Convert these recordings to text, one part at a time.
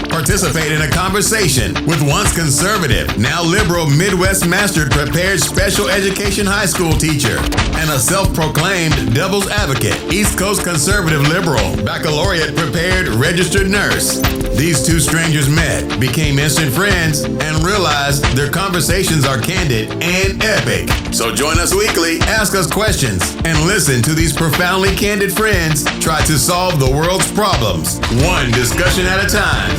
Participate in a conversation with once conservative, now liberal Midwest mastered prepared special education high school teacher and a self-proclaimed devil's advocate, East Coast conservative liberal, baccalaureate prepared registered nurse. These two strangers met, became instant friends, and realized their conversations are candid and epic. So join us weekly, ask us questions, and listen to these profoundly candid friends try to solve the world's problems, one discussion at a time.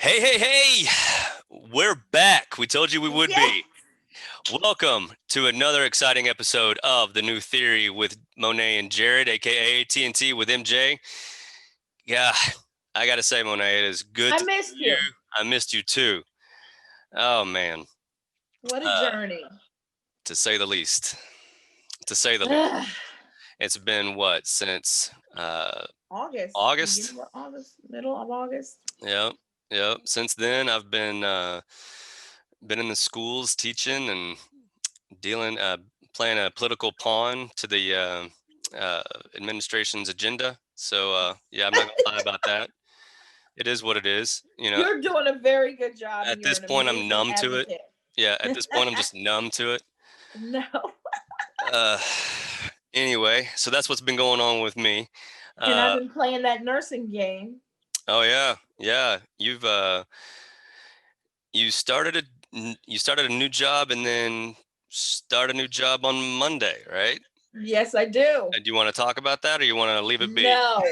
Hey, we're back. We told you we would be. Welcome to another exciting episode of The New Theory with Monet and Jared, aka TNT with MJ. Yeah, I gotta say, Monet, it is good to missed you. I missed you too. Oh man. What a journey. To say the least. It's been what, since August? Middle of August. Yep. Since then, I've been in the schools teaching and playing a political pawn to the administration's agenda. So yeah, I'm not gonna lie about that. It is what it is. You know, you're doing a very good job. At this point, I'm numb to it. Yeah, at this point, I'm just numb to it. No. Anyway, so that's what's been going on with me. And I've been playing that nursing game. Oh yeah. You started a new job and then start a new job on Monday, right? Yes, I do. And do you want to talk about that, or you want to leave it be? No.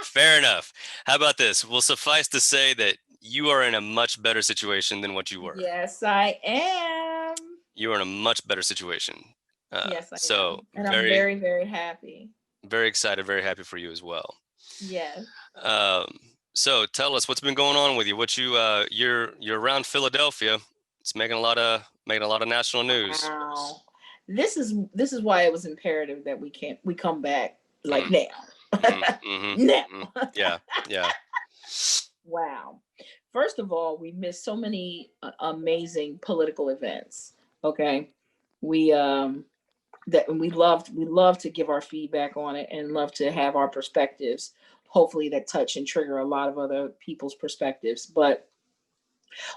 Fair enough. How about this? We'll suffice to say that you are in a much better situation than what you were. Yes, I am. You are in a much better situation. Yes, I am. And I'm very, very happy. Very excited, very happy for you as well. Yes. So tell us what's been going on with you. You're around Philadelphia. It's making a lot of national news. Wow. This is why it was imperative that we come back like now. Now. Yeah. Wow. First of all, we missed so many amazing political events. Okay. We love to give our feedback on it and love to have our perspectives, hopefully that touch and trigger a lot of other people's perspectives. But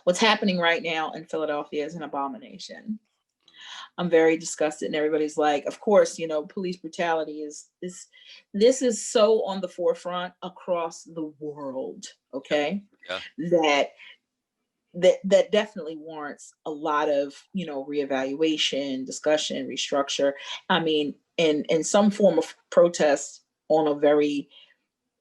what's happening right now in Philadelphia is an abomination. I'm very disgusted, and everybody's like, of course, police brutality this is so on the forefront across the world. Okay. Yeah. That definitely warrants a lot of, reevaluation, discussion, restructure. I mean, in some form of protest on a very,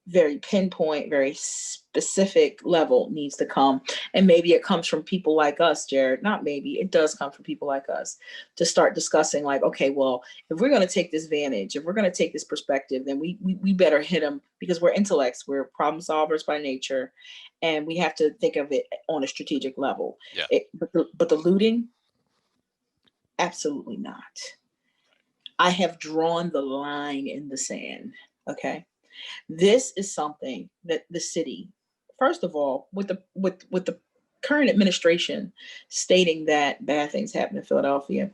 very pinpoint, very specific level needs to come. And maybe it comes from people like us, Jared. Not maybe, it does come from people like us to start discussing like, okay, well, if we're going to take this vantage, if we're going to take this perspective, then we better hit them, because we're intellects, we're problem solvers by nature, and we have to think of it on a strategic level. Yeah. But the looting, absolutely not. I have drawn the line in the sand. Okay. This is something that the city, first of all, with the current administration stating that bad things happen in Philadelphia,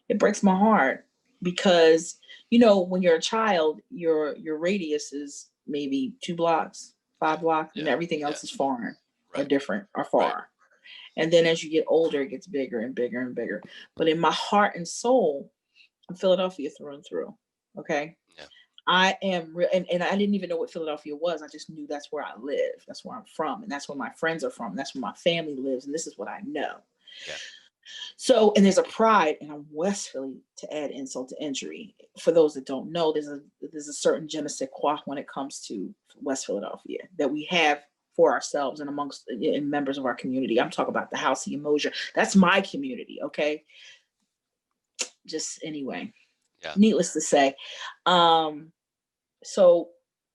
it breaks my heart, because when you're a child, your radius is maybe 2 blocks, 5 blocks, and everything else is foreign or different or far. Right. And then as you get older, it gets bigger and bigger and bigger. But in my heart and soul, I'm Philadelphia through and through. Okay. Yeah. I am, and I didn't even know what Philadelphia was. I just knew that's where I live. That's where I'm from. And that's where my friends are from. That's where my family lives. And this is what I know. Yeah. So, and there's a pride, and I'm West Philly to add insult to injury. For those that don't know, there's a certain je ne sais quoi when it comes to West Philadelphia that we have for ourselves and amongst members of our community. I'm talking about the House of Emoja. That's my community. Okay. Just anyway, needless to say. So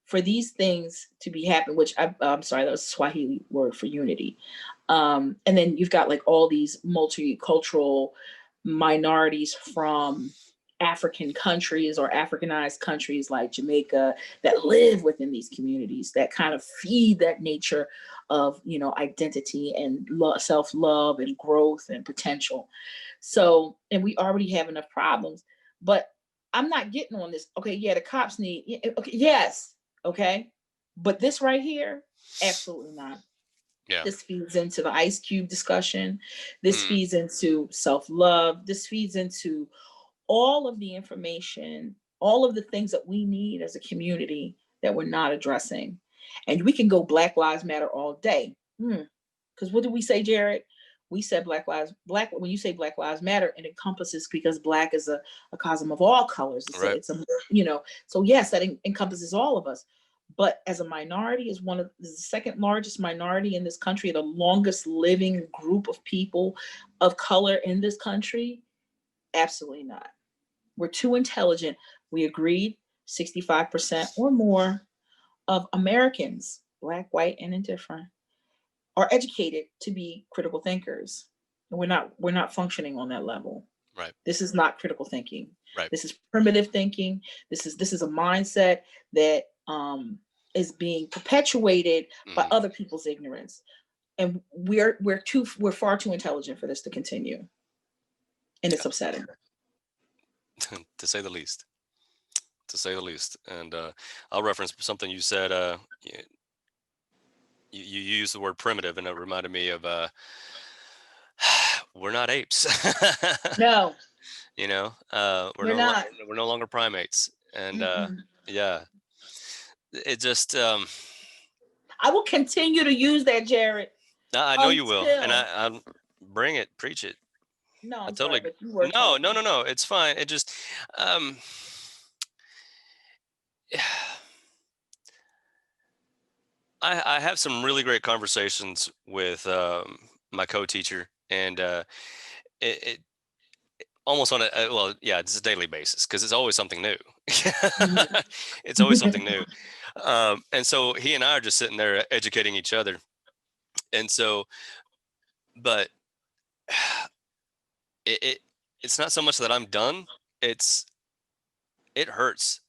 for these things to be happening, which I'm sorry, that was a Swahili word for unity. And then you've got like all these multicultural minorities from African countries or Africanized countries like Jamaica that live within these communities that kind of feed that nature of, identity and self-love and growth and potential. So, and we already have enough problems, but I'm not getting on this. Okay, yeah, the cops need, okay, yes, okay. But this right here, absolutely not. Yeah. This feeds into the Ice Cube discussion. This feeds into self-love. This feeds into all of the information, all of the things that we need as a community that we're not addressing. And we can go Black Lives Matter all day. Because what did we say, Jared? We said when you say Black Lives Matter, it encompasses, because Black is a cosm of all colors. Right. So yes, that encompasses all of us. But as a minority, is the second largest minority in this country, the longest living group of people of color in this country, absolutely not. We're too intelligent. We agreed 65% or more of Americans, Black, white, and indifferent, are educated to be critical thinkers. And we're not functioning on that level. Right. This is not critical thinking. Right. This is primitive thinking. This is a mindset that is being perpetuated by other people's ignorance. And we're far too intelligent for this to continue. And it's upsetting. To say the least. And I'll reference something you said. You used the word primitive, and it reminded me of we're not apes. No. We're not. We're no longer primates. And yeah, it just I will continue to use that, Jared. I know you will, and I bring it, preach it. No, I'm totally. sorry, but you were No. It's fine. It just, I have some really great conversations with my co-teacher, and it almost on it's a daily basis, because it's always something new. It's always something new. And so he and I are just sitting there educating each other. And so, but it's not so much that I'm done. It hurts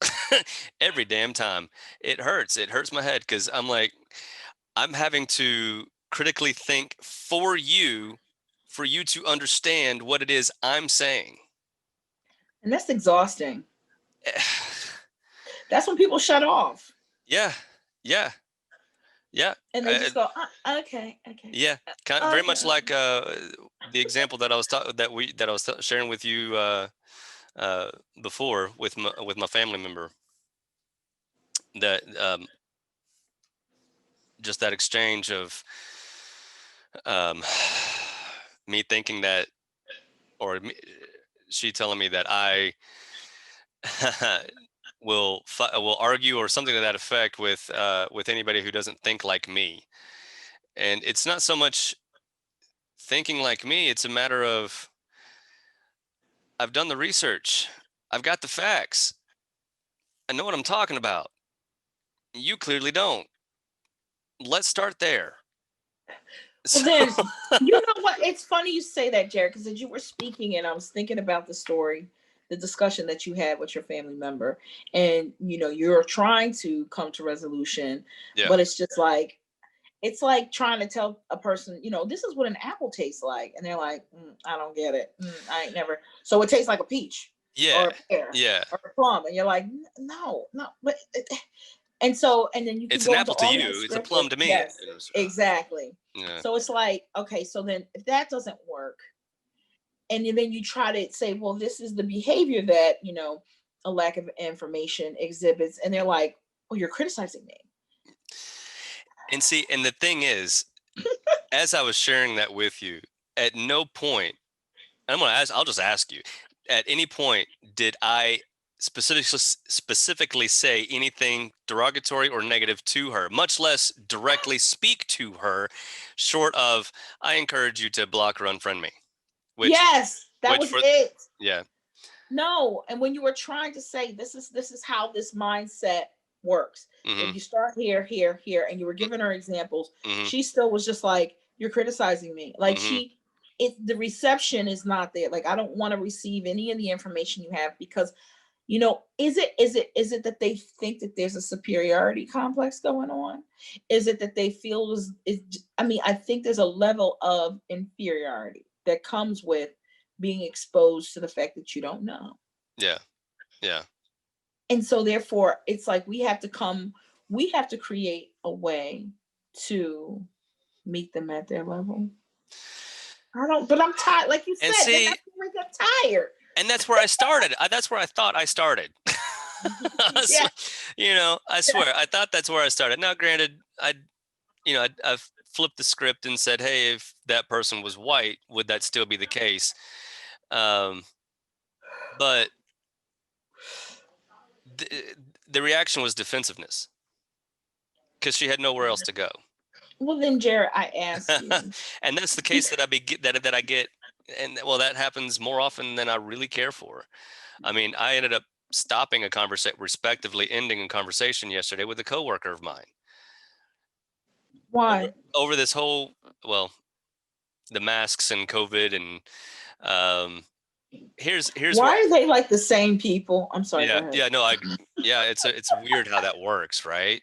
every damn time. It hurts my head, because I'm having to critically think for you to understand what it is I'm saying. And that's exhausting. That's when people shut off. Yeah. And they just go, okay. Yeah, very much like the example that I was sharing with you before with my family member. That just that exchange of me thinking that, or she telling me that I will argue or something to that effect with anybody who doesn't think like me. And it's not so much thinking like me, it's a matter of, I've done the research, I've got the facts, I know what I'm talking about. You clearly don't. Let's start there. Well, then, you know what? It's funny you say that, Jared, because as you were speaking, and I was thinking about the discussion that you had with your family member, and you're trying to come to resolution, but it's just like, it's like trying to tell a person, this is what an apple tastes like, and they're like, I don't get it. I ain't never. So it tastes like a peach, or a pear, or a plum, and you're like, no, but. And then you can it's go an apple to you, it's a plum to me. Yes, exactly. Yeah. So it's like, okay, so then if that doesn't work, and then you try to say, well, this is the behavior that a lack of information exhibits, and they're like, oh, you're criticizing me. And see, and the thing is, as I was sharing that with you, at no point, I'll just ask you, at any point did I specifically say anything derogatory or negative to her, much less directly speak to her, short of, I encourage you to block or unfriend me? Yes, that was it. Yeah. No, and when you were trying to say this is how this mindset works, If you start here, here, here, and you were giving her examples, she still was just like, you're criticizing me. Like the reception is not there. Like, I don't want to receive any of the information you have because, you know, is it that they think that there's a superiority complex going on? Is it that they feel I think there's a level of inferiority that comes with being exposed to the fact that you don't know. Yeah. Yeah. And so therefore it's like we have to create a way to meet them at their level. But I'm tired. Like you said, see, I'm tired. And that's where I started. That's where I thought I started. Yeah. You know, I swear, I thought that's where I started. Now, granted, I've flipped the script and said, hey, if that person was white, would that still be the case? But the reaction was defensiveness because she had nowhere else to go. Well, then, Jared, I asked you. And that's the case that I get. And well, that happens more often than I really care for. I mean, I ended up stopping a conversation, respectively ending a conversation yesterday with a coworker of mine. Why? Over this whole, well, the masks and COVID and here's why are they like the same people? I'm sorry. Yeah, it's weird how that works, right?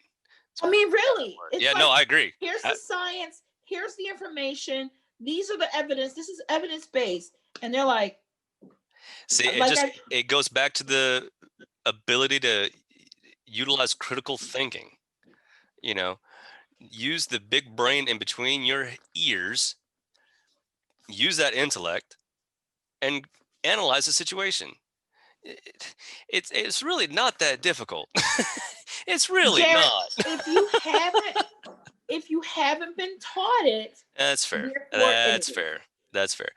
I mean, really? No, I agree. Here's the science. Here's the information. These are the evidence. This is evidence-based. And they're like, see, it goes back to the ability to utilize critical thinking. You know, use the big brain in between your ears, use that intellect, and analyze the situation. It's really not that difficult. It's really Jared, not. if you haven't been taught it, that's fair. That's fair.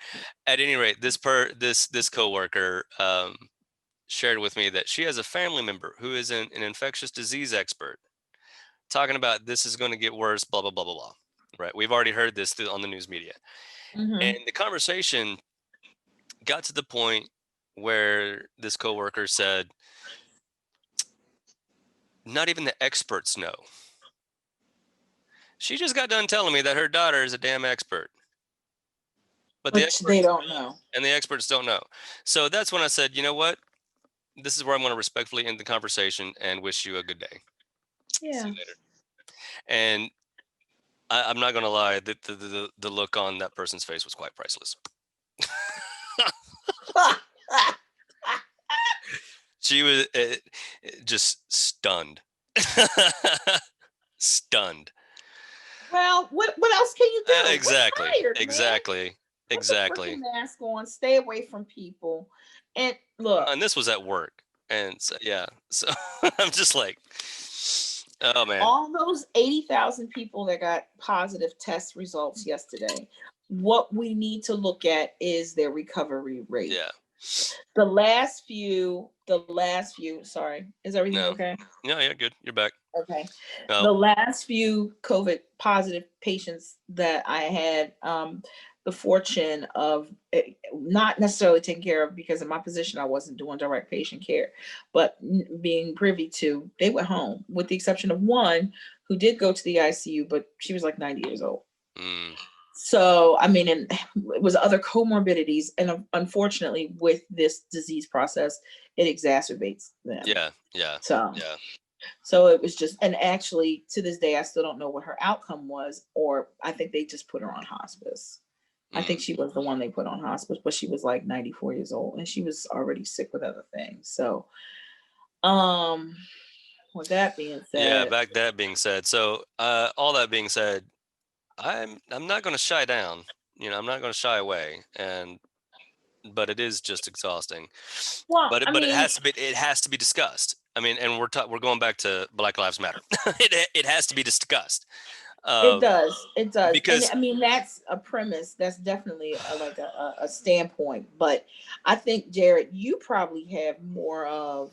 At any rate, this coworker shared with me that she has a family member who is an infectious disease expert, talking about this is going to get worse, blah blah blah blah blah. Right? We've already heard this on the news media, and the conversation got to the point where this coworker said, "Not even the experts know." She just got done telling me that her daughter is a damn expert. But they don't know. And the experts don't know. So that's when I said, you know what? This is where I'm going to respectfully end the conversation and wish you a good day. Yeah. See you later. And I'm not going to lie, the look on that person's face was quite priceless. She was just stunned. Stunned. Well, what else can you do? Exactly. Tired, exactly. Exactly. Put the mask on. Stay away from people. And look. And this was at work. And so, yeah. So I'm just like, oh man. All those 80,000 people that got positive test results yesterday, what we need to look at is their recovery rate. Yeah. The last few, sorry, is everything okay? No, yeah, good. You're back. Okay. No. The last few COVID positive patients that I had the fortune of not necessarily taking care of, because in my position, I wasn't doing direct patient care, but being privy to, they went home, with the exception of one who did go to the ICU, but she was like 90 years old. So, I mean, and it was other comorbidities. And unfortunately, with this disease process, it exacerbates them. Yeah. So it was just, and actually to this day, I still don't know what her outcome was, or I think they just put her on hospice. I think she was the one they put on hospice, but she was like 94 years old and she was already sick with other things. So, with that being said. So, all that being said, I'm not going to shy down. You know, I'm not going to shy away, but it is just exhausting. Well, but it has to be discussed. I mean, and we're going back to Black Lives Matter. It has to be discussed. It does. Because, and I mean, that's a premise. That's definitely a standpoint. But I think, Jared, you probably have more of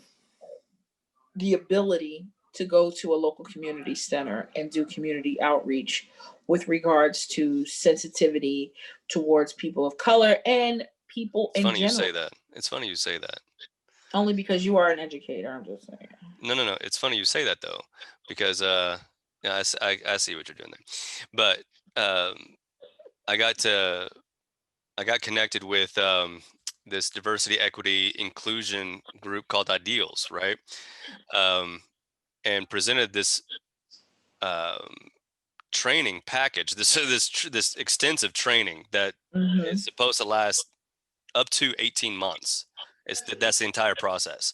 the ability to go to a local community center and do community outreach with regards to sensitivity towards people of color and people in general. It's funny you say that. Only because you are an educator, I'm just saying. No. It's funny you say that though, because yeah, I see what you're doing there. But I got connected with this diversity, equity, inclusion group called Ideals, right? And presented this training package, this extensive training that Mm-hmm. is supposed to last up to 18 months. That's the entire process.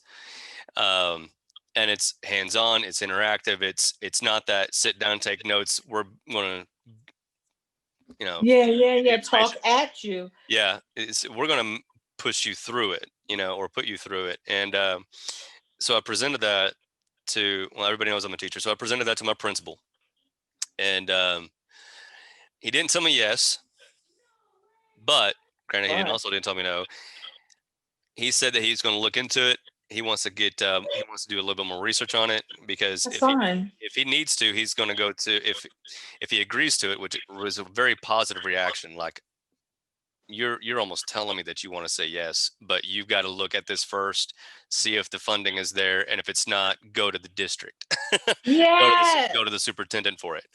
And it's hands-on, it's interactive, it's not that sit down, take notes. We're going to, Yeah. Talk at you. Yeah, we're going to push you through it, or put you through it. And so I presented that well, everybody knows I'm a teacher. So I presented that to my principal, and he didn't tell me yes, but granted, he also didn't tell me no. He said that he's going to look into it. He wants to get, he wants to do a little bit more research on it, because if he needs to, he's going to go to, if he agrees to it, which was a very positive reaction. Like, you're almost telling me that you want to say yes, but you've got to look at this first, see if the funding is there, and if it's not, go to the district. Go to the superintendent for it.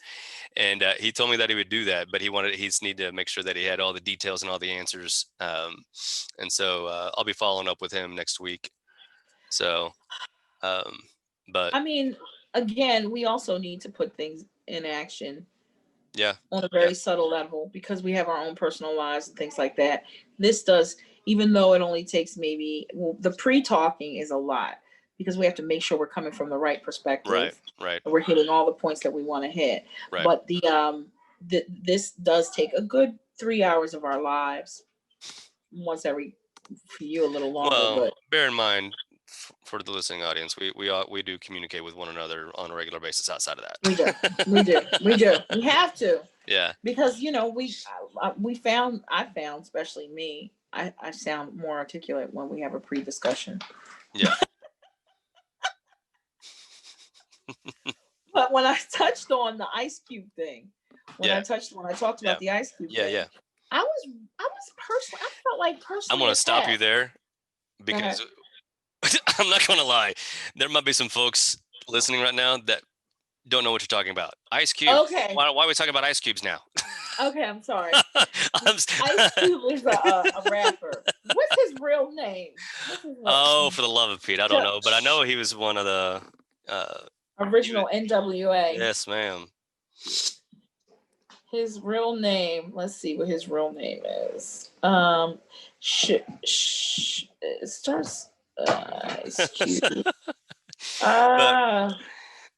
And he told me that he would do that, but he's need to make sure that he had all the details and all the answers. And so I'll be following up with him next week. So, but I mean, again, we also need to put things in action. Yeah. On a very subtle level, because we have our own personal lives and things like that. This does, even though it only takes maybe, the pre-talking is a lot, because we have to make sure we're coming from the right perspective. Right. We're hitting all the points that we want to hit. Right. But this does take a good 3 hours of our lives. Once every, for you a little longer. Well, but bear in mind, for the listening audience, we do communicate with one another on a regular basis outside of that. We do. We have to. Yeah. Because I found, especially me, I sound more articulate when we have a pre-discussion. Yeah. But when I touched on the ice cube thing, when I talked about the ice cube thing, I was personally, I felt like personally. I'm going to stop you there, because I'm not going to lie. There might be some folks listening right now that don't know what you're talking about. Ice cubes. Okay. Why are we talking about ice cubes now? Okay, I'm sorry. Ice Cube is a rapper. What's his real name? Oh, for the love of Pete, I don't know, but I know he was one of the original NWA. Yes, ma'am. His real name. Let's see what his real name is. It starts. Ice Cube.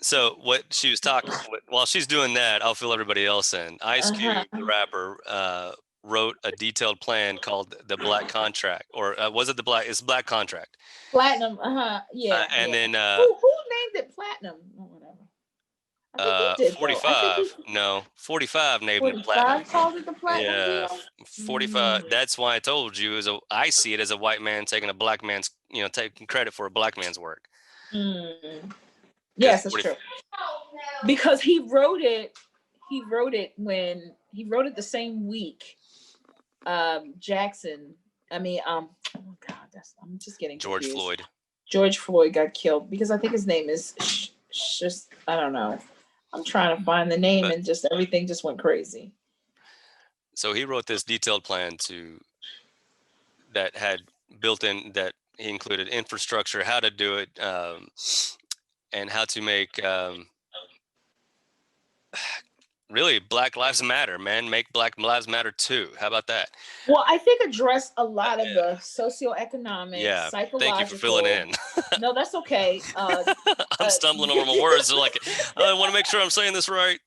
So what she was talking, while she's doing that, I'll fill everybody else in. Ice Cube, the rapper, wrote a detailed plan called the Black Contract, or was it the Black? It's Black Contract. Platinum. Yeah. And then who named it Platinum? I think he did, 45. No, 45 named 45 it Platinum. Called it the Platinum. Yeah, 45. That's why I told you. I see it as a white man taking a black man's, taking credit for a black man's work. Yes, that's true. Because he wrote it the same week. Jackson. I mean, oh God, I'm just getting George confused. Floyd. George Floyd got killed, because I think his name is just, I don't know. I'm trying to find the name, and just everything just went crazy. So he wrote this detailed plan that had built in, that he included infrastructure, how to do it, and how to make really Black Lives Matter, man. Make Black Lives Matter too. How about that? Well, I think address a lot of the socioeconomic, psychological. Thank you for filling in. No, that's okay. I'm stumbling over my words. So I want to make sure I'm saying this right.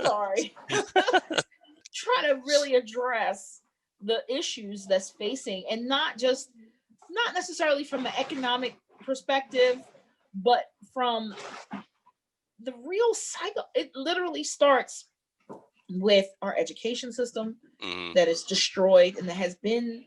Sorry. Try to really address the issues that's facing, and not necessarily from the economic perspective, but from the real cycle. It literally starts with our education system that is destroyed, and that has been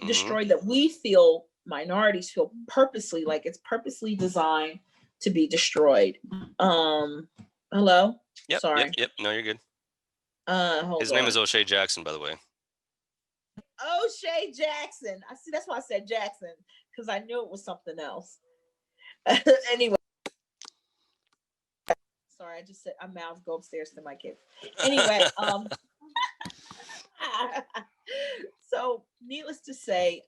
destroyed, that we feel, minorities feel purposely, like it's purposely designed to be destroyed. Hello? Yep. Sorry. Yep. No, you're good. His Hold name on. is O'Shea Jackson, by the way. O'Shea Jackson. I see. That's why I said Jackson, because I knew it was something else. Anyway, sorry, I just said I mouth go upstairs to my kids. Anyway, so needless to say,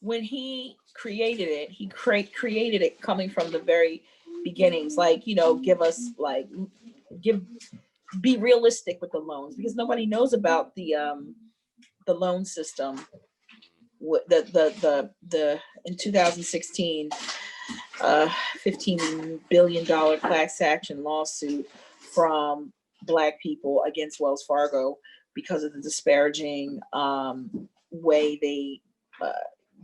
when he created it, he created it coming from the very beginnings, like, give us like be realistic with the loans, because nobody knows about the loan system. The in 2016, $15 billion class action lawsuit from Black people against Wells Fargo because of the disparaging way they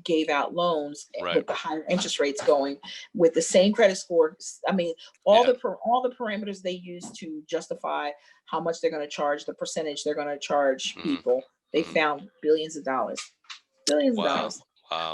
gave out loans, Right. with the higher interest rates going with the same credit score. I mean, all the parameters they use to justify how much they're going to charge, the percentage they're going to charge people. They found billions of dollars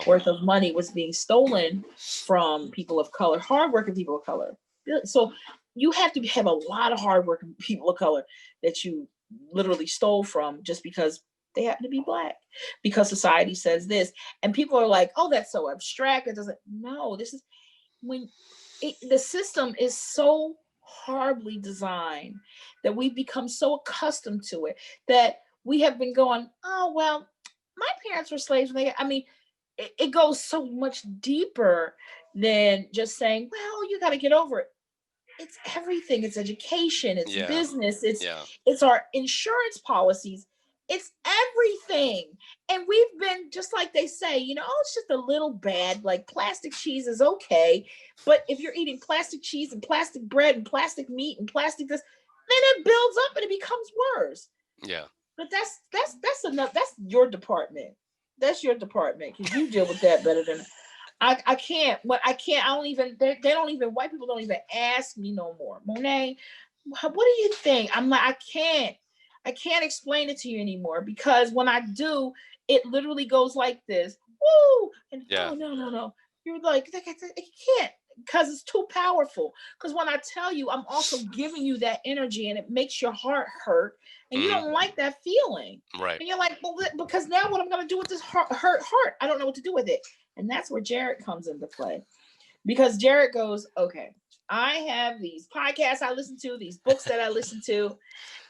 worth of money was being stolen from people of color, hardworking people of color. So you have to have a lot of hardworking people of color that you literally stole from just because they happen to be Black, because society says this. And people are like, oh, that's so abstract. It doesn't, no, this is when the system is so horribly designed that we've become so accustomed to it that we have been going, oh, well, my parents were slaves when it goes so much deeper than just saying, well, you got to get over it. It's everything. It's education. It's business. It's our insurance policies. It's everything. And we've been, just like they say, it's just a little bad. Like, plastic cheese is okay. But if you're eating plastic cheese and plastic bread and plastic meat and plastic this, then it builds up and it becomes worse. Yeah. But that's enough. That's your department. That's your department, because you deal with that better than I can't. But I can't. I don't even. They don't even. White people don't even ask me no more. Monet, what do you think? I'm like, I can't explain it to you anymore, because when I do, it literally goes like this. Woo! And oh, no. You're like, it can't, because it's too powerful. Because when I tell you, I'm also giving you that energy, and it makes your heart hurt, and you don't like that feeling. Right. And you're like, well, because now what I'm going to do with this hurt heart? I don't know what to do with it. And that's where Jared comes into play, because Jared goes, okay, I have these podcasts I listen to, these books that I listen to,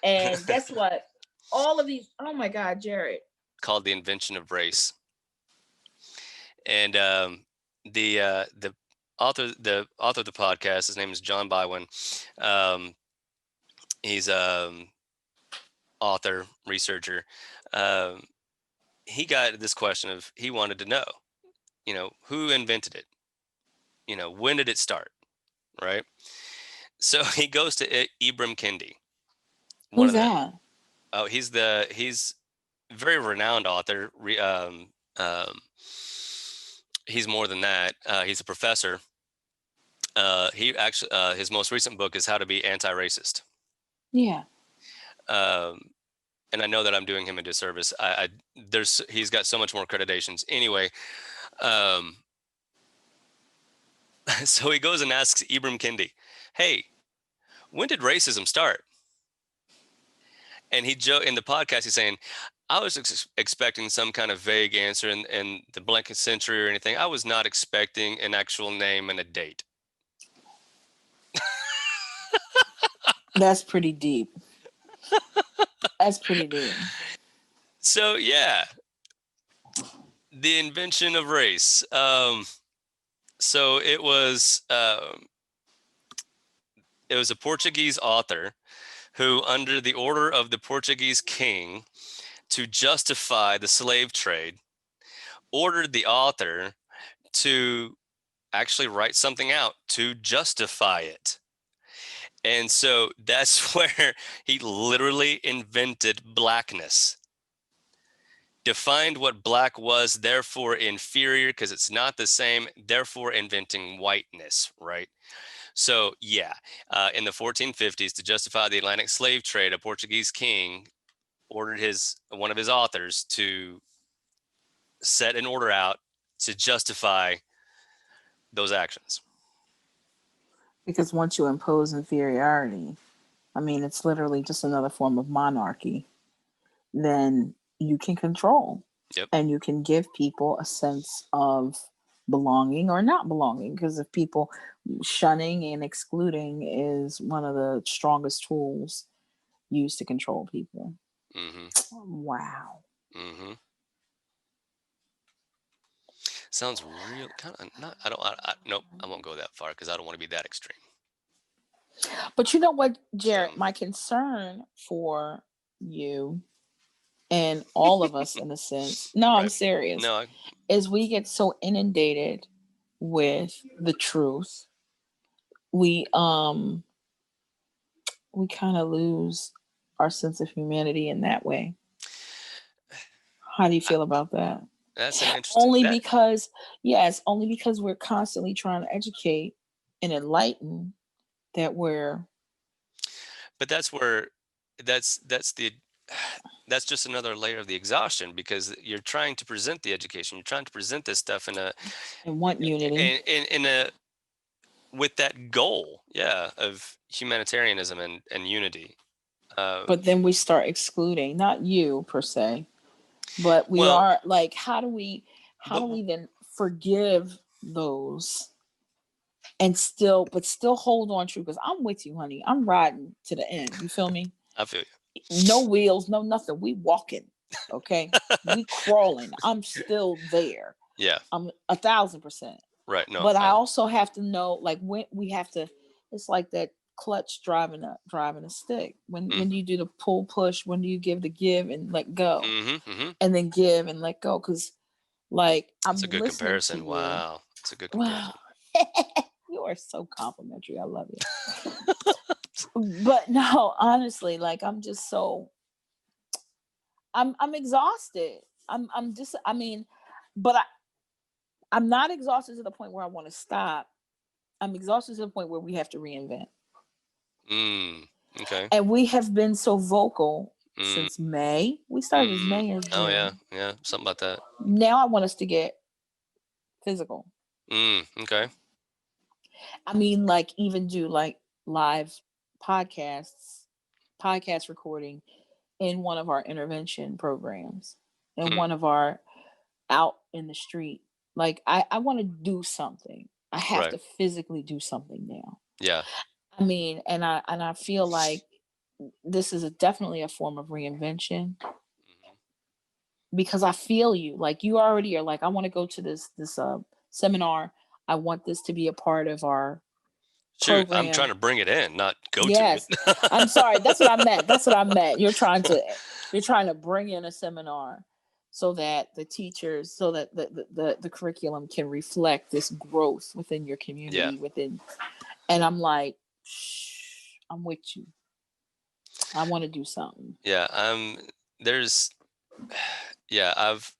and guess what? All of these, oh my God, Jared. Called The Invention of Race. And the author of the podcast, his name is John Bywin. He's author, researcher. He got this question of, he wanted to know, who invented it? When did it start? Right. So he goes to Ibram Kendi. Who's that? Oh, he's very renowned author. He's more than that. He's a professor. He actually, his most recent book is How to Be Anti-Racist. Yeah. And I know that I'm doing him a disservice. He's got so much more accreditations. Anyway, so he goes and asks Ibram Kendi, hey, when did racism start? And in the podcast, he's saying, I was expecting some kind of vague answer in the blank century or anything. I was not expecting an actual name and a date. That's pretty deep. That's pretty deep. So, yeah. The Invention of Race. So it was a Portuguese author who, under the order of the Portuguese king, to justify the slave trade, ordered the author to actually write something out to justify it. And so that's where he literally invented blackness. Defined what black was, therefore inferior, because it's not the same, therefore inventing whiteness, right? So, yeah, in the 1450s, to justify the Atlantic slave trade, a Portuguese king ordered one of his authors to set an order out to justify those actions. Because once you impose inferiority, it's literally just another form of monarchy, then you can control. Yep. And you can give people a sense of belonging or not belonging. Because if people shunning and excluding is one of the strongest tools used to control people. Mm-hmm. Wow. Mm-hmm. Sounds real kind of not. Nope. I won't go that far because I don't want to be that extreme. But you know what, Jared, So, my concern for you and all of us in a sense, no, I'm right. serious, No, is we get so inundated with the truth. We kind of lose our sense of humanity in that way. How do you I, feel about that? that's an interesting. Only That, because, yes, only because we're constantly trying to educate and enlighten that we're. but that's where, that's the, that's just another layer of the exhaustion because you're trying to present the education. You're trying to present this stuff And want unity. in a with that goal, yeah, of humanitarianism and unity. But then we start excluding, not you per se, but we Well, are like, how do we but then forgive those and still hold on true? Because I'm with you, honey. I'm riding to the end. You feel me? I feel No wheels, no nothing. We walking. Okay. We crawling. I'm still there. you. Yeah. I'm 1,000%. Right. No. But I also have to know, like, when we have to. It's like that clutch driving a stick. When you do the pull push, when do you give the give and let go, and then give and let go? Because like That's I'm a good listening to comparison. you. Wow. That's a good Wow, comparison. you are so complimentary. I love you. But no, honestly, like I'm just so I'm exhausted. I'm just I mean, but I'm not exhausted to the point where I want to stop. I'm exhausted to the point where we have to reinvent. Okay. And we have been so vocal Mm, since May. We started as May or oh June. yeah. Yeah. Something about that. Now I want us to get physical. Okay. I mean, like even do like live podcasts, podcast recording in one of our intervention programs, in one of our out in the street. Like I want to do something. I have Right. to physically do something now. Yeah. I mean, and I feel like this is definitely a form of reinvention because I feel you. Like you already are like, I want to go to this seminar. I want this to be a part of our Shoot, I'm program. trying to bring it in, not go to Yes. it. I'm sorry. That's what I meant. That's what I meant. You're trying to bring in a seminar so that the teachers, so that the curriculum can reflect this growth within your community, Yeah. and I'm like, shh, I'm with you. I want to do something. Yeah. There's, yeah, I've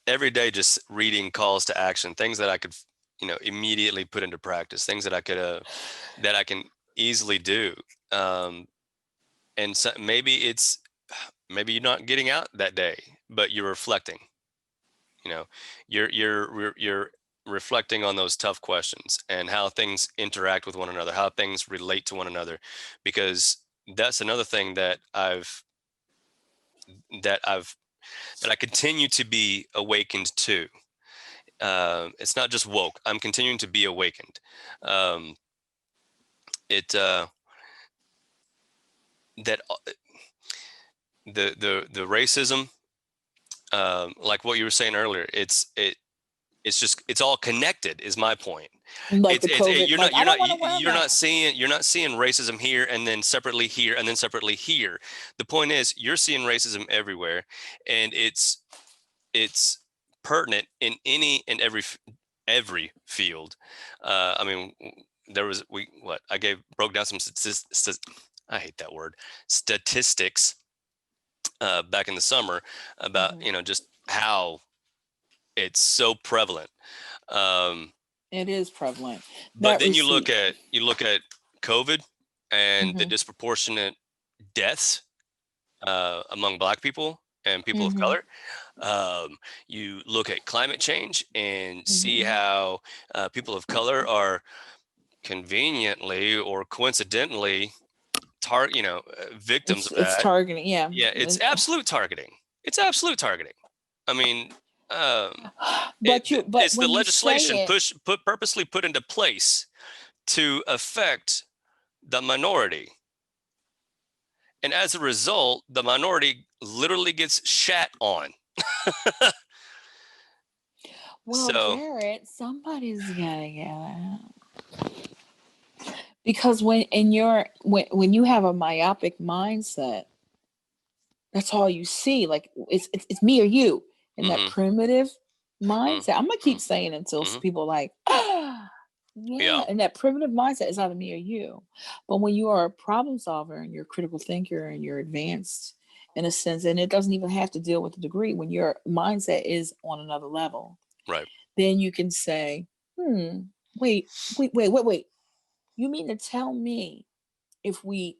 every day just reading calls to action, things that I could, immediately put into practice, things that I could, that I can easily do. And so maybe you're not getting out that day, but you're reflecting, you're reflecting on those tough questions and how things interact with one another, how things relate to one another, because that's another thing that I continue to be awakened to. It's not just woke. I'm continuing to be awakened. Um, it that the racism, like what you were saying earlier, it's all connected. Is my point. Like the COVID, You're like not I don't want to wear a mask. you're not seeing racism here and then separately here and then separately here. The point is you're seeing racism everywhere, and it's pertinent in any and every field. I mean, there was broke down some I hate that word, statistics, back in the summer about just how it's so prevalent. Um, It is prevalent. but That then receipt. you look at COVID and the Mm-hmm. disproportionate deaths among Black people and people of Mm-hmm. color. You look at climate change and see Mm-hmm. how people of color are conveniently or coincidentally victims of It's that. targeting. Yeah. Yeah, it's absolute targeting. It's absolute targeting. I mean, but it's the when you legislation say it, purposely put into place to affect the minority. And as a result, the minority literally gets shat on. well, So, Jared, somebody's gotta get out. Because when you have a myopic mindset, that's all you see. Like it's me or you. And that mhm, primitive mhm, mindset, I'm gonna keep mhm, saying it until mhm. people are like, ah, Yeah, yeah. And that primitive mindset is either me or you. But when you are a problem solver and you're a critical thinker and you're advanced in a sense, and it doesn't even have to deal with the degree, when your mindset is on another level, right. then you can say, wait. You mean to tell me if we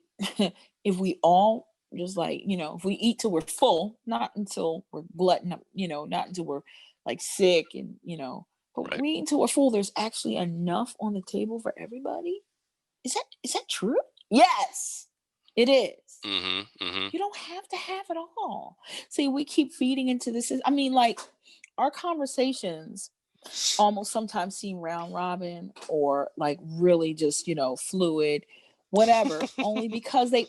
if we all just like, if we eat till we're full, not until we're glutton up, not until we're like sick and but Right. we eat until we're full, there's actually enough on the table for everybody? Is that true? Yes, it is. Mhm, mhm. You don't have to have it all. See, we keep feeding into this. I mean, like our conversations almost sometimes seem round robin or like really just fluid, whatever, only because they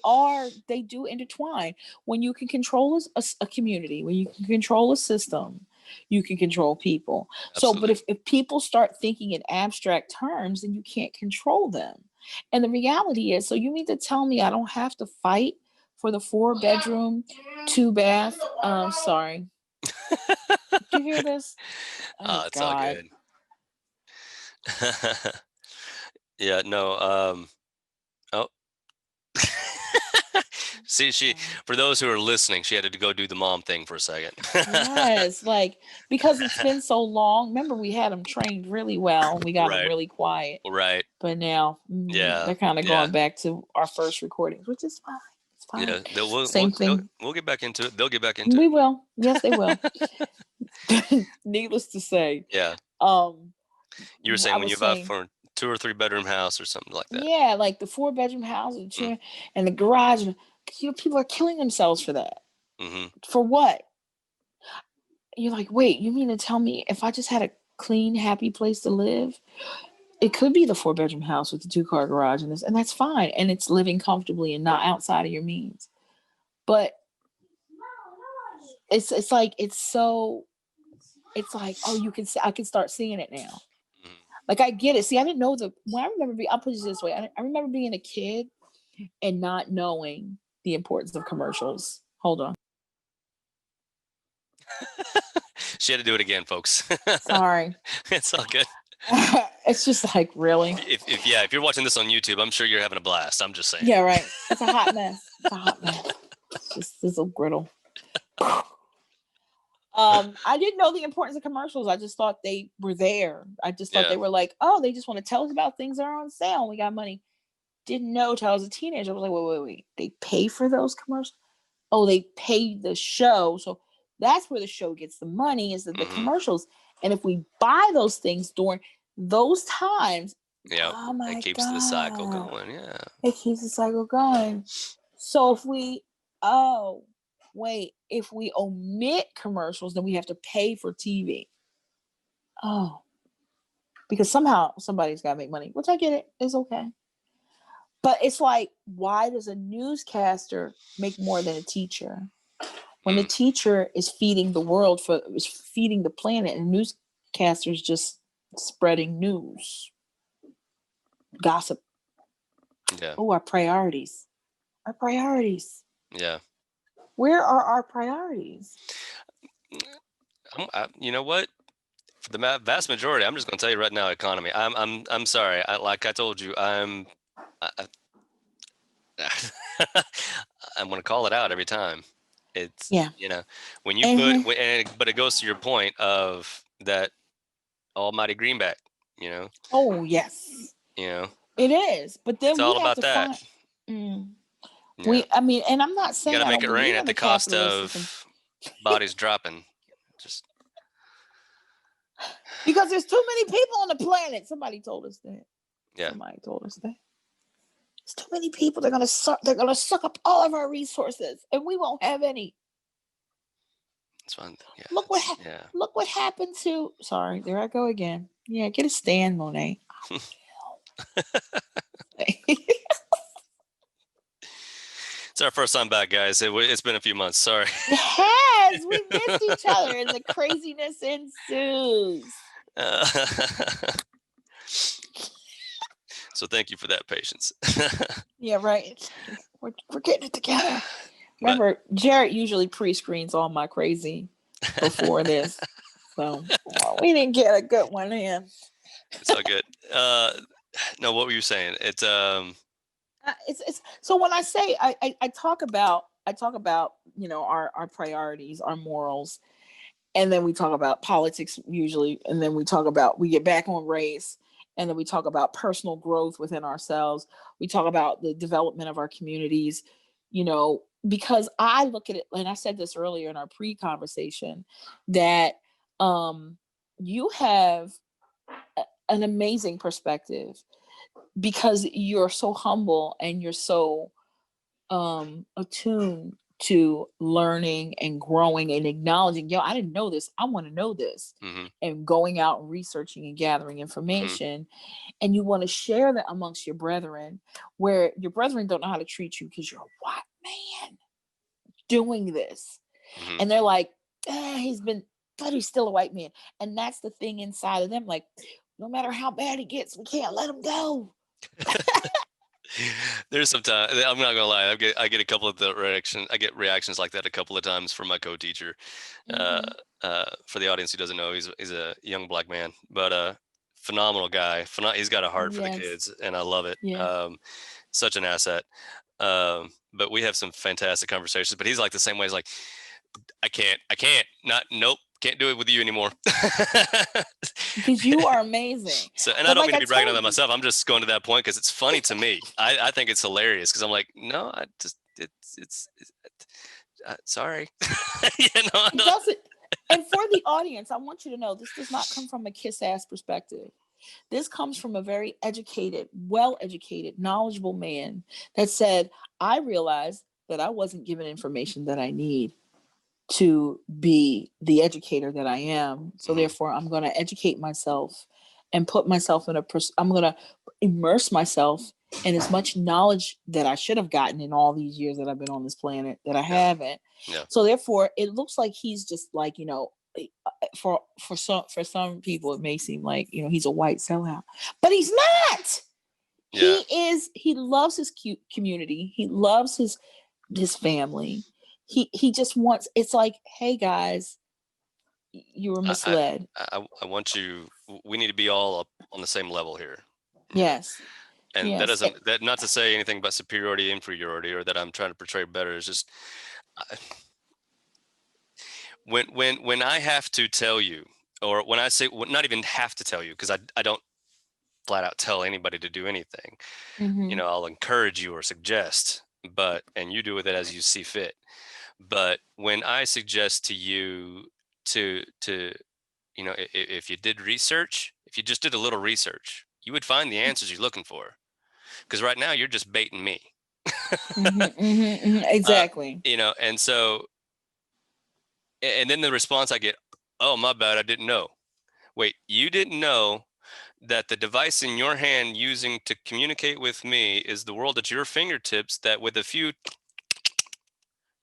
do intertwine. When you can control a community, when you can control a system, you can control people. So but Absolutely. if people start thinking in abstract terms, then you can't control them. And the reality is, so you mean to tell me I don't have to fight for the 4-bedroom 2-bath? Sorry, did you hear this? Oh It's all God. good. Yeah, no, oh. See, for those who are listening, she had to go do the mom thing for a second. Yes, like because it's been so long. Remember, we had them trained really well. We got them Right, really quiet, right. but now Yeah, they're kind of yeah, going back to our first recordings, which is fine. It's fine. yeah. Same thing. We'll get back into it. They'll get back into We it. will. Yes, they will. Needless to say, Yeah. um, You were I saying when was you buy saying, for 2 or 3 bedroom house or something like that. yeah, like the 4-bedroom house and Mm, and the garage, and people are killing themselves for that. mm-hmm. For what? You're like, wait, you mean to tell me if I just had a clean, happy place to live, it could be the 4-bedroom house with the 2-car garage and that's fine. And it's living comfortably and not outside of your means. But it's like it's like, oh, you can see, I can start seeing it now. Mm-hmm. Like I get it. See, I didn't know I'll put it this way. I remember being a kid and not knowing the importance of commercials. Hold on. She had to do it again, folks. Sorry. It's all good. It's just like, really? If you're watching this on YouTube, I'm sure you're having a blast. I'm just saying. Yeah, right. It's a hot mess. It's a hot mess. It's just sizzle griddle. I didn't know the importance of commercials. I just thought they were there. I just thought Yeah. they were like, oh, they just want to tell us about things that are on sale. We got money. Didn't know till I was a teenager. I was like, wait. They pay for those commercials? Oh, they pay the show. So that's where the show gets the money, is that the Mm-hmm. commercials. And if we buy those things during those times, Yeah. oh my It keeps the cycle God. going. Yeah. It keeps the cycle going. So if we if we omit commercials, then we have to pay for TV. Oh, because somehow somebody's got to make money, which I get it. It's okay. But it's like, why does a newscaster make more than a teacher? When the teacher is feeding the world, is feeding the planet, and newscasters just spreading news, gossip. Yeah. Oh, our priorities. Our priorities. Yeah. Where are our priorities? You know what? For the vast majority, I'm just going to tell you right now, economy. I'm sorry. Like I told you, I'm going to call it out every time. It's, Yeah. when you but it goes to your point of that almighty greenback, Oh, yes. It is. But then it's we all have about to that. find. Yeah. And I'm not You saying got to I make don't it rain believe at in the the cost capitalist system. of bodies dropping. Just Because there's too many people on the planet. Somebody told us that. yeah. Somebody told us that. There's too many people. They're gonna suck up all of our resources, and we won't have any. It's fun. Yeah. Look look what happened to. Sorry, there I go again. Yeah, get a stand, Monet. It's our first time back, guys. It's been a few months. Sorry. It has. We missed each other, and the craziness ensues. So thank you for that patience. Yeah, right. We're getting it together. Remember, Jarrett usually pre-screens all my crazy before this, so we didn't get a good one in. It's all good. No, what were you saying? It's so when I say I talk about our priorities, our morals, and then we talk about politics usually, and then we get back on race, and then we talk about personal growth within ourselves. We talk about the development of our communities, because I look at it, and I said this earlier in our pre-conversation, that you have an amazing perspective because you're so humble and you're so attuned to learning and growing and acknowledging, I didn't know this, I want to know this, and going out and researching and gathering information, and you want to share that amongst your brethren, where your brethren don't know how to treat you because you're a white man doing this, and they're like, but he's still a white man, and that's the thing inside of them, like, no matter how bad it gets, we can't let him go. There's some time. I'm not gonna lie. I get a couple of I get reactions like that a couple of times from my co-teacher. For the audience who doesn't know, he's a young black man, but phenomenal guy. He's got a heart for the kids, and I love it. Yeah. Such an asset. But we have some fantastic conversations. But he's like the same way. He's like, I can't. Nope. Can't do it with you anymore. Because you are amazing. So, and I don't mean to be bragging on that myself. I'm just going to that point because it's funny to me. I think it's hilarious because I'm like, no, it's sorry. And for the audience, I want you to know this does not come from a kiss-ass perspective. This comes from a very educated, well-educated, knowledgeable man that said, I realized that I wasn't given information that I need to be the educator that I am. So therefore, I'm going to educate myself and put myself I'm going to immerse myself in as much knowledge that I should have gotten in all these years that I've been on this planet that I haven't. Yeah. So therefore, it looks like he's just like, for some people, it may seem like, he's a white sellout, but he's not. Yeah. He loves his community. He loves his family. He just wants, it's like, hey guys, you were misled. I want you, we need to be all up on the same level here. Yes. And that not to say anything about superiority, inferiority, or that I'm trying to portray better. It's just, when I have to tell you, or when I say, not even have to tell you, because I don't flat out tell anybody to do anything. I'll encourage you or suggest, and you do with it as you see fit. But when I suggest to you to if you did research, if you just did a little research, you would find the answers you're looking for. Because right now you're just baiting me. Exactly. And so, and then the response I get, oh, my bad, I didn't know. Wait, you didn't know that the device in your hand using to communicate with me is the world at your fingertips, that with a few,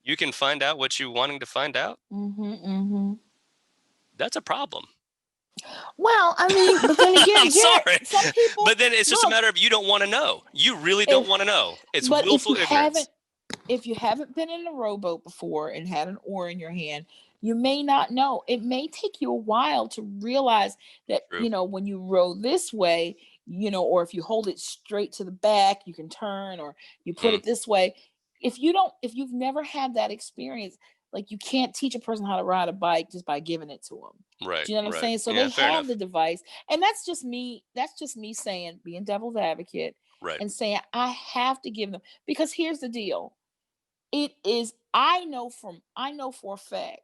you can find out what you're wanting to find out? That's a problem. Well, I mean, but then again, I'm sorry. Some people, but then it's just a matter of you don't want to know. You really don't want to know. It's willful ignorance. If you haven't been in a rowboat before and had an oar in your hand, you may not know. It may take you a while to realize that, when you row this way, or if you hold it straight to the back, you can turn, or you put it this way. If you've never had that experience, like, you can't teach a person how to ride a bike just by giving it to them. Right. Do you know what I'm saying? So they have the device, and that's just me saying, being devil's advocate, and saying I have to give them, because here's the deal. It is, I know for a fact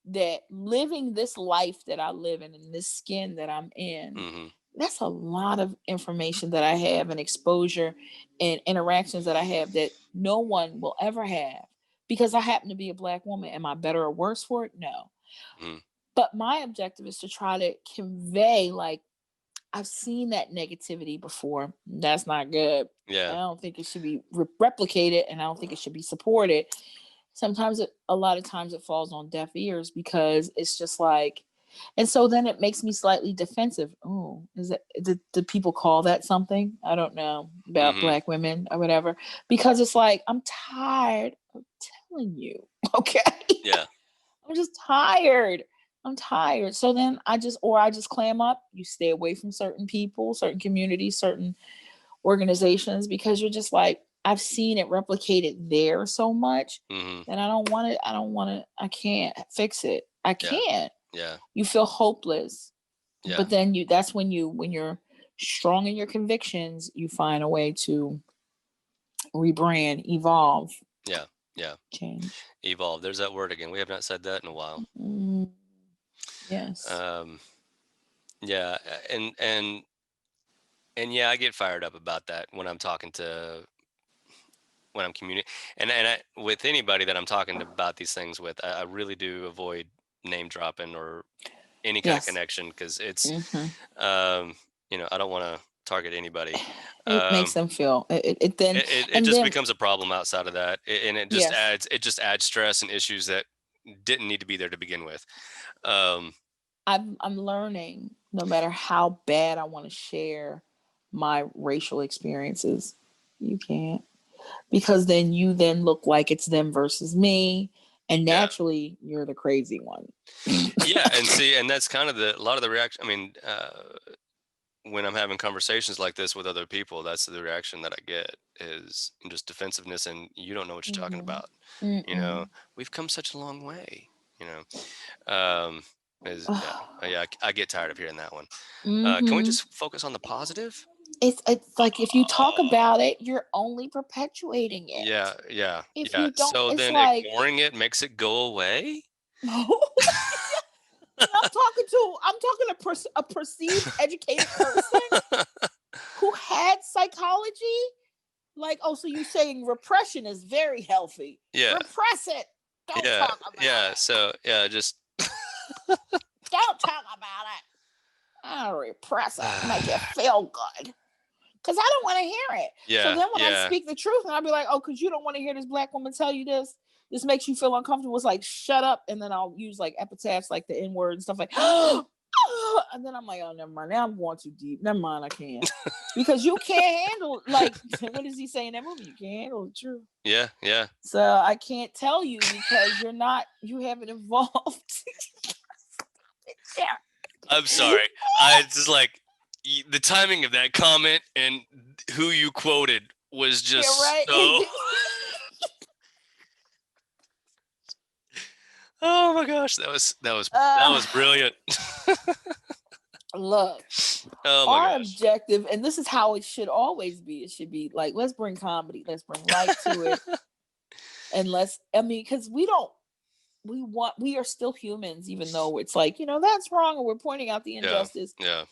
that living this life that I live in this skin that I'm in, that's a lot of information that I have, and exposure and interactions that I have that no one will ever have, because I happen to be a Black woman. Am I better or worse for it? No. Mhm. But my objective is to try to convey, like, I've seen that negativity before. That's not good. I Yeah. don't think it should be replicated, and I don't think it should be supported. Sometimes a lot of times it falls on deaf ears because it's just like, and so then it makes me slightly defensive. Oh, is it, did people call that something? I don't know about Mhm. Black women or whatever, because it's like, I'm tired of telling you, okay? Yeah. I'm just tired. I'm tired. So then I just clam up. You stay away from certain people, certain communities, certain organizations, because you're just like, I've seen it replicated there so much Mhm. that I don't want it. I can't fix it. I Yeah. can't. Yeah. You feel hopeless. Yeah. But then that's when you're strong in your convictions, you find a way to rebrand, evolve, Yeah. Yeah. change. Evolve. There's that word again. We have not said that in a while. Mm, yes. Yeah, and yeah, I get fired up about that when I'm communicating, with anybody that I'm talking about these things with. I really do avoid name dropping or any kind of Yes. connection, because it's, Hmm. I don't want to target anybody. It makes Um, them feel it then, it and just then becomes a problem outside of that, and yes, it just adds stress and issues that didn't need to be there to begin with. Um, I'm learning, no matter how bad I want to share my racial experiences, you can't, because then you then look like it's them versus me, and yeah. naturally you're the crazy one. Yeah, and see, and that's kind of a lot of the reaction. I mean, when I'm having conversations like this with other people, that's the reaction that I get, is just defensiveness, and you don't know what you're talking Mm-hmm. about. Mm-mm. We've come such a long way. Um, is yeah, I get tired of hearing that one. Can we Mm-hmm. just focus on the positive? It's like, if you talk about it, you're only perpetuating it. Yeah, yeah, If yeah. you don't, So it's then like, ignoring it makes it go away. I'm talking to a perceived educated person who had psychology. Like, oh, so you're saying repression is very healthy? Yeah, Repress it. Don't yeah, talk about yeah. it. So yeah, just Don't talk about it. I'll repress it. Make it feel good. Because I don't want to hear it. So yeah, then when I yeah. speak the truth, and I'll be like, oh, because you don't want to hear this Black woman tell you this makes you feel uncomfortable. It's like, shut up. And then I'll use like epitaphs, like the N word and stuff like, and then I'm like, oh, never mind. Now I'm going too deep. Never mind, I can't. Because you can't handle, like, what does he say in that movie? You can't handle the truth. Yeah, yeah. So I can't tell you because you haven't evolved. Yeah. I'm sorry. I just like the timing of that comment and who you quoted was just right. so. Oh my gosh, that was brilliant. Look, Oh my our gosh. objective, and this is how it should always be. It should be like, let's bring comedy, let's bring light to it, and because we are still humans, even though it's like, that's wrong, and we're pointing out the Yeah, injustice. yeah.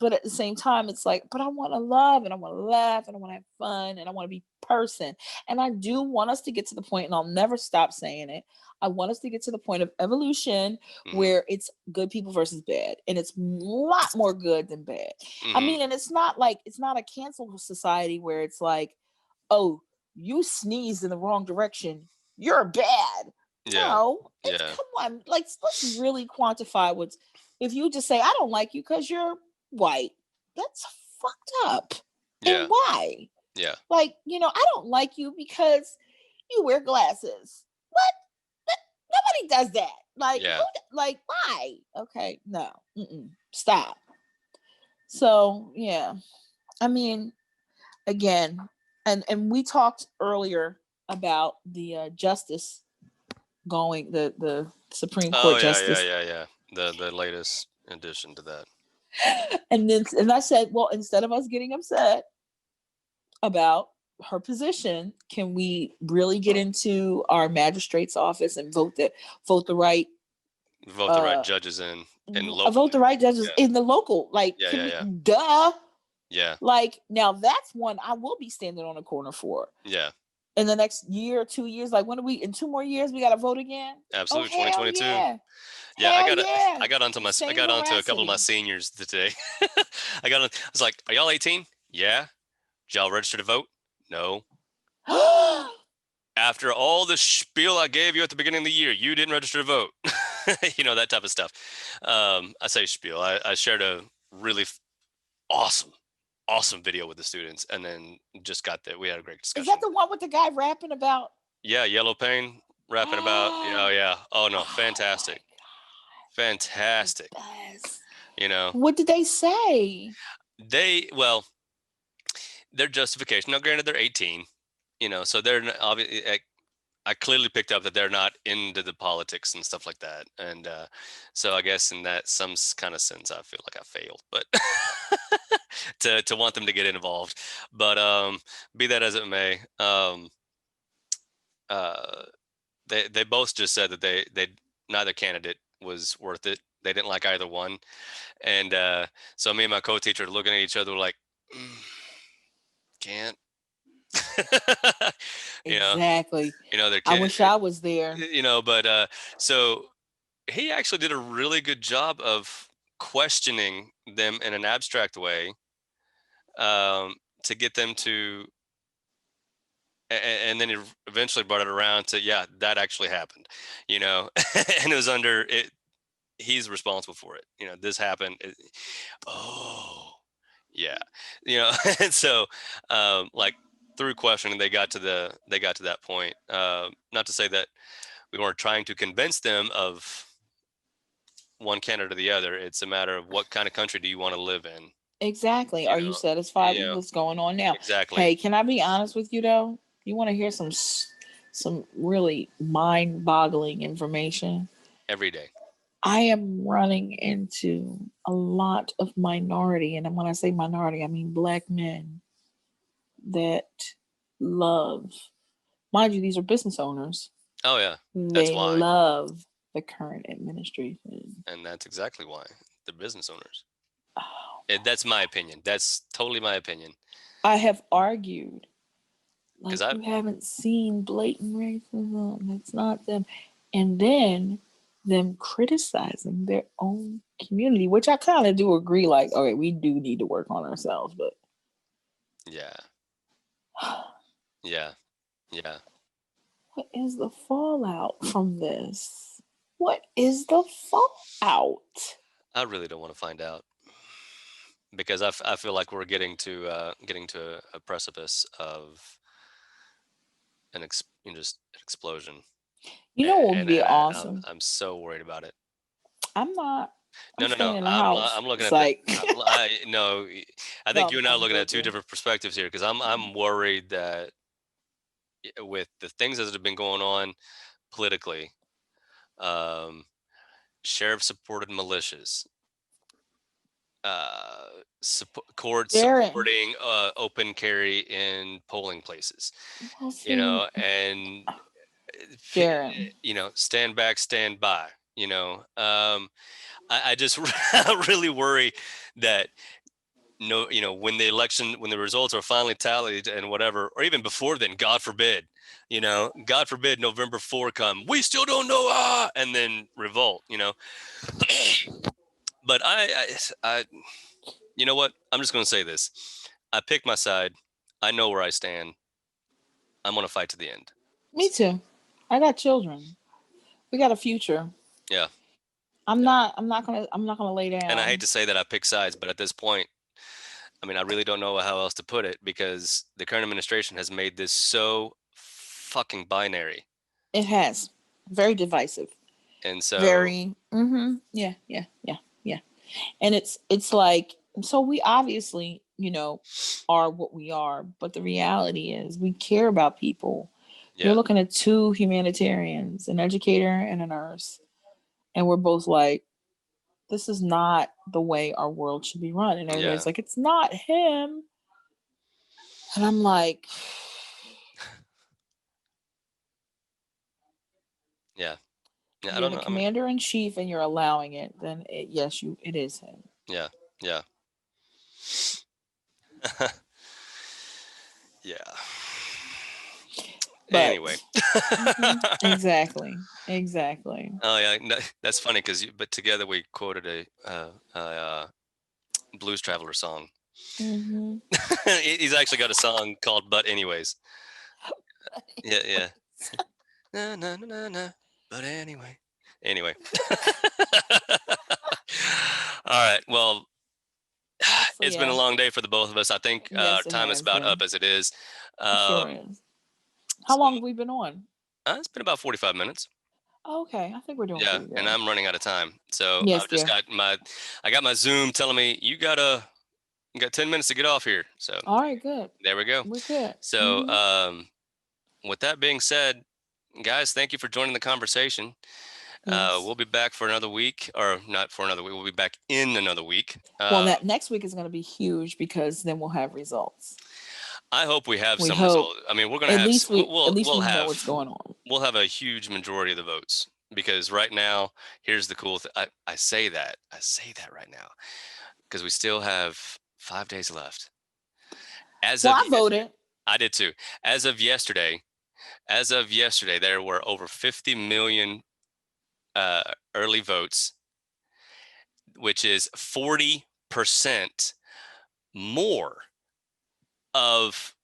But at the same time, it's like, but I want to love, and I want to laugh, and I want to have fun, and I want to be person. And I do want us to get to the point, and I'll never stop saying it. I want us to get to the point of evolution where it's good people versus bad, and it's a lot more good than bad. I mean, and it's not a cancel society where it's like, oh, you sneezed in the wrong direction, you're bad. Yeah. No, Yeah. come on, let's really quantify what's. If you just say, I don't like you because you're white, that's fucked up. Yeah. And why? Yeah. Like, I don't like you because you wear glasses. What? Nobody does that. Like, Yeah. like, why? Okay, no, stop. So yeah, I mean, again, and we talked earlier about the justice going, the Supreme Court justice. Yeah. The latest addition to that. And I said, well, instead of us getting upset about her position, can we really get into our magistrate's office and vote the right judges in vote the right judges in the local, like, duh. Yeah. Like, now that's one I will be standing on a corner for. Yeah. in the next year or 2 years? Like, when do we? In 2 more years, we got to vote again? Absolutely, Oh, hell 2022. yeah! Yeah, Hell yeah! I got onto a couple of my seniors today. I was like, "Are y'all 18? Yeah. Did y'all register to vote? No. After all the spiel I gave you at the beginning of the year, you didn't register to vote." That type of stuff. I say spiel. I shared a really awesome video with the students, and then we had a great discussion. Is that the one with the guy rapping about? Yeah, Yellow Pain rapping about. Yeah. Oh no, fantastic. Fantastic. What did they say? Their justification. Now, granted, they're 18. So they're obviously. I clearly picked up that they're not into the politics and stuff like that, and so I guess in that some kind of sense, I feel like I failed, but to want them to get involved. But be that as it may, they both just said that they neither candidate was worth it. They didn't like either one, and so me and my co-teacher are looking at each other like, can't. Exactly. I wish I was there. But so he actually did a really good job of questioning them in an abstract way, to get them to, and then he eventually brought it around to, yeah, that actually happened, and it was under it. He's responsible for it. This happened. Oh, yeah, and so, like, through questioning, they got to that point. Not to say that we weren't trying to convince them of one candidate or the other. It's a matter of what kind of country do you want to live in. Exactly. Are you satisfied with what's going on now? Exactly. Hey, can I be honest with you though? You want to hear some really mind-boggling information? Every day. I am running into a lot of minority, and when I say minority, I mean Black men that love, mind you, these are business owners. Oh yeah, that's why they love the current administration, and that's exactly why they're business owners. That's my opinion. That's totally my opinion. I have argued, like, you haven't seen blatant racism. It's not them, and then them criticizing their own community, which I kind of do agree. Like, okay, we do need to work on ourselves, but yeah. What is the fallout from this? What is the fallout? I really don't want to find out, because I feel like we're getting to a precipice of an explosion. What would be awesome? I'm so worried about it. I'm not. No. I'm looking at like... no. I think you and I are looking at two different perspectives here, because I'm worried that with the things that have been going on politically, sheriff-supported militias, courts supporting open carry in polling places, and stand back, stand by. I just really worry that when the results are finally tallied and whatever, or even before then, God forbid November 4 come, we still don't know, and then revolt, But I you know what? I'm just going to say this. I picked my side. I know where I stand. I'm going to fight to the end. Me too. I got children. We got a future. Yeah. I'm not gonna lay down. And I hate to say that I pick sides, but at this point, I mean, I really don't know how else to put it, because the current administration has made this so fucking binary. It has. Very divisive. And so very yeah. And it's like, so we obviously, are what we are, but the reality is we care about people. Yeah. You're looking at two humanitarians, an educator and a nurse, and we're both like, this is not the way our world should be run. And everybody's like, it's not him. And I'm like, yeah. I don't know. Commander in chief, and you're allowing it, then it is him. Yeah. Yeah. But Anyway. exactly. Exactly. Oh yeah, that's funny but together we quoted a Blues Traveler song. Hmm. He's actually got a song called "But Anyways." Yeah, yeah. Na na na na na. But anyway. Anyway. All right. Well, So it's been a yeah. long day for the both of us. I think Yes, it time is has about up been. as it is. It sure Um, is. How so, long have we been on? it's been about 45 minutes. Oh, okay, I think we're doing Yeah, pretty and good. I'm running out of time. So Yes, I've just dear. I got my Zoom telling me you got 10 minutes to get off here. So All right, good. there we go. We're good. So with that being said, guys, thank you for joining the conversation. Yes. We'll be back for another week, or not for another week. We'll be back in another week. Well, that next week is going to be huge because then we'll have results. I hope we have We some hope. result. I mean, we're going to have. At least we know what's going on. We'll have a huge majority of the votes because right now, here's the cool thing. I say that right now because we still have 5 days left. I voted. I did too. As of yesterday, there were over 50 million early votes, which is 40% more of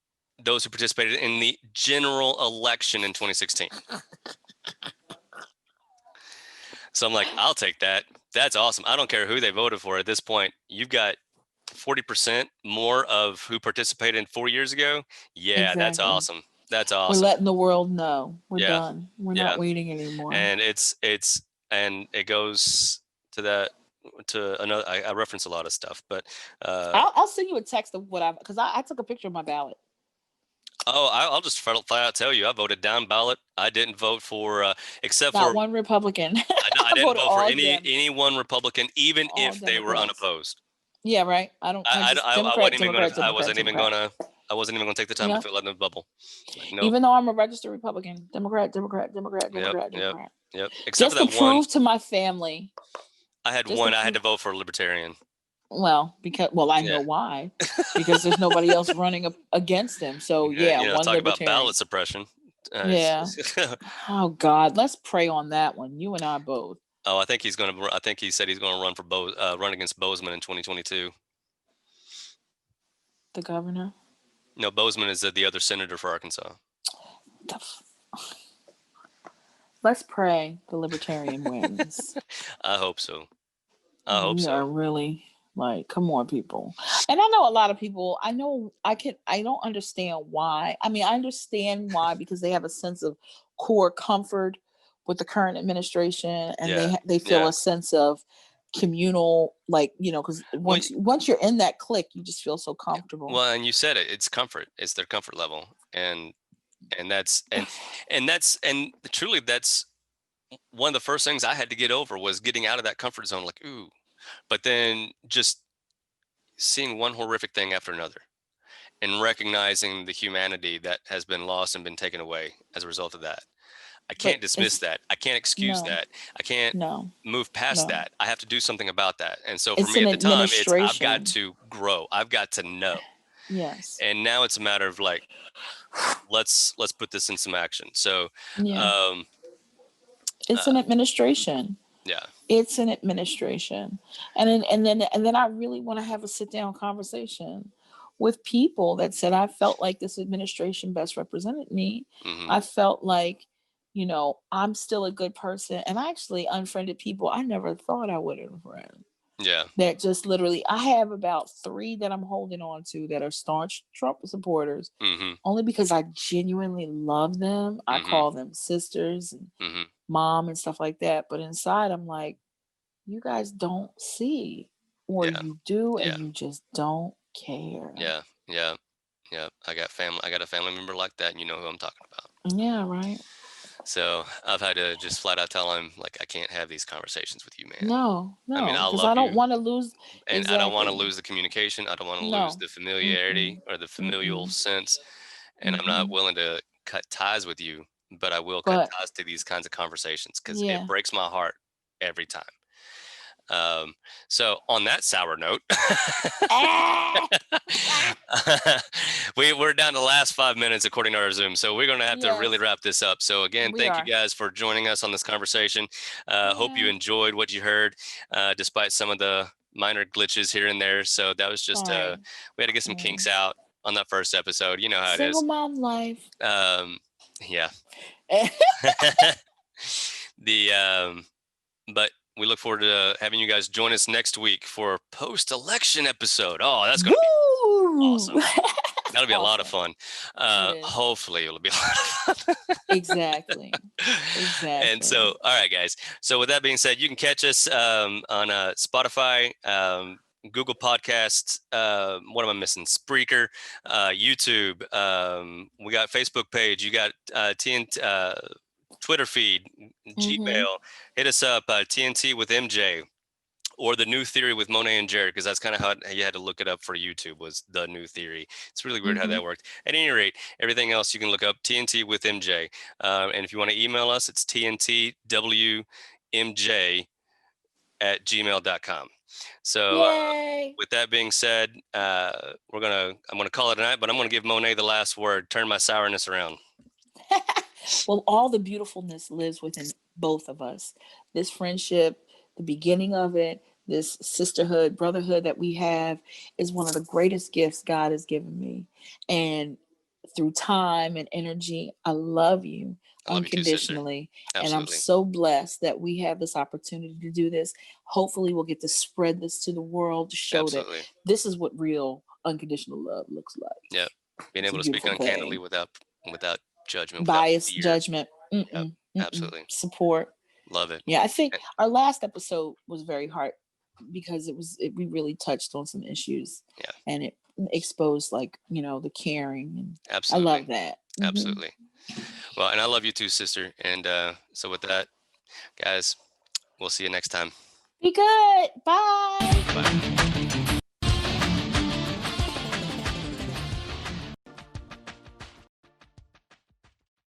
those who participated in the general election in 2016. So I'm like, I'll take that. That's awesome. I don't care who they voted for at this point. You've got 40% more of who participated in 4 years ago. Yeah, that's Exactly. awesome. That's We're awesome. letting the world know we're Yeah. done. We're Yeah. not waiting anymore. And it goes to another. I reference a lot of stuff, but I'll send you a text of what because I took a picture of my ballot. Oh, I'll just flat out tell you, I voted down ballot. I didn't vote for, except Not for one Republican. I didn't vote for any one Republican, even all if they were Democrats. unopposed. Yeah, right. I wasn't even gonna take the time to fill out the bubble. Like, nope. Even though I'm a registered Republican, Democrat. Yep. Except Just for to that one. prove to my family. I had to vote for a libertarian. Well, I know why. Because there's nobody else running against him. So one talk about libertarian. ballot suppression. Yeah. Oh God, let's pray on that one. You and I both. Oh, I think he said he's gonna run for run against Bozeman in 2022. The governor? No, Bozeman is the other senator for Arkansas. Let's pray the libertarian wins. I hope so. I hope we so. are really come on, people. And I know a lot of people. I don't understand why. I mean, I understand why because they have a sense of core comfort with the current administration, and they feel a sense of communal, because once you're in that clique, you just feel so comfortable. Well, and you said it. It's comfort. It's their comfort level, and that's truly that's one of the first things I had to get over was getting out of that comfort zone. Like, ooh, but then just seeing one horrific thing after another, and recognizing the humanity that has been lost and been taken away as a result of that. I can't dismiss that. I can't excuse that. I can't move past that. I have to do something about that. And so for me at the time, I've got to grow. I've got to know. Yes. And now it's a matter of let's put this in some action. So it's an administration. Yeah. It's an administration. And then I really want to have a sit down conversation with people that said, I felt like this administration best represented me. Mm-hmm. I felt like, I'm still a good person. And I actually unfriended people I never thought I would unfriend. Yeah. That just literally, I have about 3 that I'm holding on to that are staunch Trump supporters, only because I genuinely love them. I call them sisters and mom and stuff like that. But inside, I'm like, you guys don't see, or you do, and you just don't care. Yeah. I got a family member like that, and you know who I'm talking about. Yeah, right. So I've had to just flat out tell him, I can't have these conversations with you, man. No, I mean, because I don't want to lose. And I don't want to lose the communication. I don't want to lose the familiarity or the familial sense. And I'm not willing to cut ties with you, but I will cut ties to these kinds of conversations because it breaks my heart every time. So on that sour note, we're down to the last 5 minutes according to our Zoom. So we're going to have to really wrap this up. So again, thank you guys for joining us on this conversation. Hope you enjoyed what you heard, despite some of the minor glitches here and there. So that was just, we had to get some kinks out on that first episode. You know how it is. Single mom life. Yeah. But we look forward to having you guys join us next week for a post-election episode. Oh, that's going to be awesome. That'll be a lot of fun. Hopefully it'll be a lot of fun. Exactly. And so, all right, guys. So with that being said, you can catch us on Spotify, Google Podcasts. What am I missing? Spreaker, YouTube. We got Facebook page. You got TNT, Twitter feed, Gmail. Hit us up, TNT with MJ, or The New Theory with Monet and Jared, because that's kind of how you had to look it up for YouTube, was The New Theory. It's really weird how that worked. At any rate, everything else you can look up, TNT with MJ. And if you want to email us, it's tntwmj@gmail.com. So with that being said, I'm gonna call it a night, but I'm gonna give Monet the last word. Turn my sourness around. Well, all the beautifulness lives within both of us. This friendship, the beginning of it, this sisterhood, brotherhood that we have, is one of the greatest gifts God has given me. And through time and energy, I love you unconditionally. And I'm so blessed that we have this opportunity to do this. Hopefully we'll get to spread this to the world to show that this is what real unconditional love looks like. Yeah. Being able to speak uncandidly without judgment, bias, judgment. Yep. Absolutely. Support. Love it. Yeah, I think our last episode was very hard because we really touched on some issues. Yeah. And it exposed the caring. And absolutely. I love that. Absolutely. Well, and I love you too, sister. And so with that, guys, we'll see you next time. Be good. Bye. Bye.